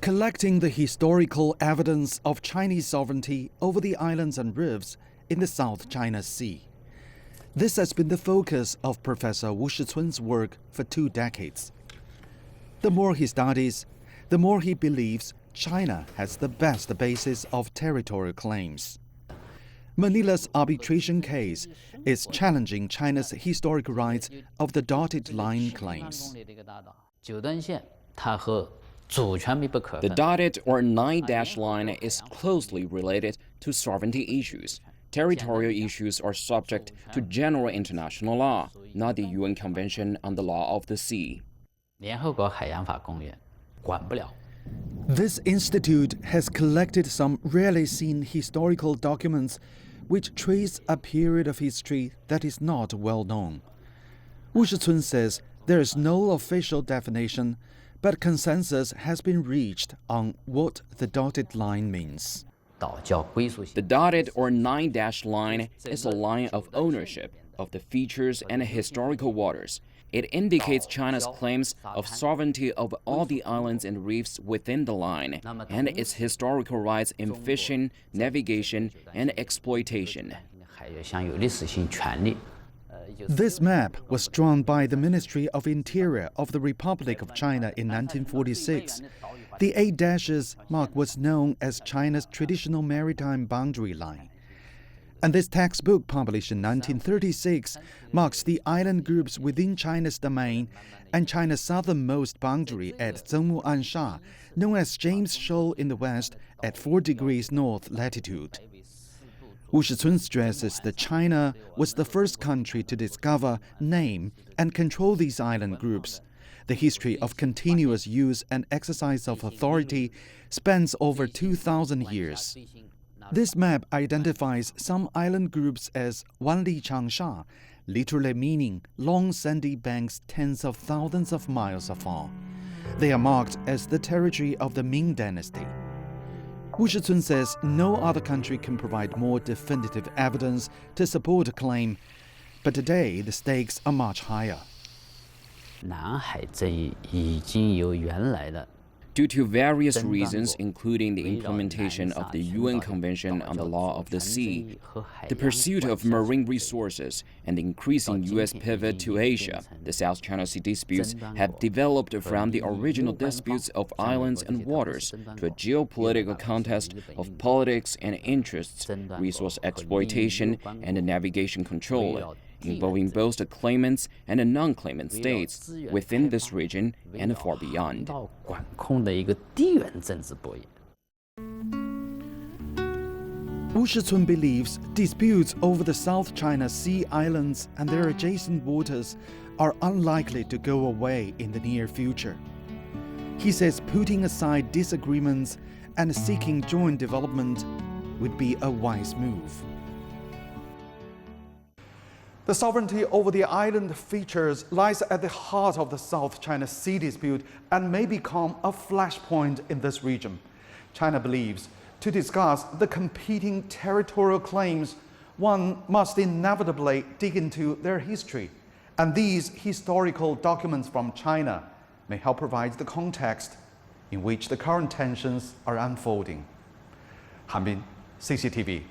collecting the historical evidence of Chinese sovereignty over the islands and reefs in the South China Sea. This has been the focus of Professor Wu Shicun's work for 2 decades. The more he studies, the more he believes China has the best basis of territorial claims. Manila's arbitration case is challenging China's historic rights of the dotted line claims. The dotted or 9-dash line is closely related to sovereignty issues. Territorial issues are subject to general international law, not the UN Convention on the Law of the Sea. This institute has collected some rarely seen historical documents which trace a period of history that is not well known. Wu Shicun says there is no official definition, but consensus has been reached on what the dotted line means. The dotted or 9-dash line is a line of ownership of the features and historical waters. It indicates China's claims of sovereignty over all the islands and reefs within the line, and its historical rights in fishing, navigation, and exploitation. This map was drawn by the Ministry of Interior of the Republic of China in 1946. The 8 dashes mark what's known as China's traditional maritime boundary line. And this textbook, published in 1936, marks the island groups within China's domain and China's southernmost boundary at Zhengmu Ansha, known as James Shoal in the west at 4 degrees north latitude. Wu Shicun stresses that China was the first country to discover, name, and control these island groups. The history of continuous use and exercise of authority spans over 2,000 years. This map identifies some island groups as Wanli Changsha, literally meaning long sandy banks tens of thousands of miles afar. They are marked as the territory of the Ming Dynasty. Wu Shicun says no other country can provide more definitive evidence to support a claim, but today the stakes are much higher. Due to various reasons, including the implementation of the UN Convention on the Law of the Sea, the pursuit of marine resources, and the increasing U.S. pivot to Asia, the South China Sea disputes have developed from the original disputes of islands and waters to a geopolitical contest of politics and interests, resource exploitation, and navigation control, involving both the claimants and the non-claimant states within this region and far beyond. Wu Shicun believes disputes over the South China Sea islands and their adjacent waters are unlikely to go away in the near future. He says putting aside disagreements and seeking joint development would be a wise move. The sovereignty over the island features lies at the heart of the South China Sea dispute and may become a flashpoint in this region. China believes to discuss the competing territorial claims, one must inevitably dig into their history. And these historical documents from China may help provide the context in which the current tensions are unfolding. Han Bin, CCTV.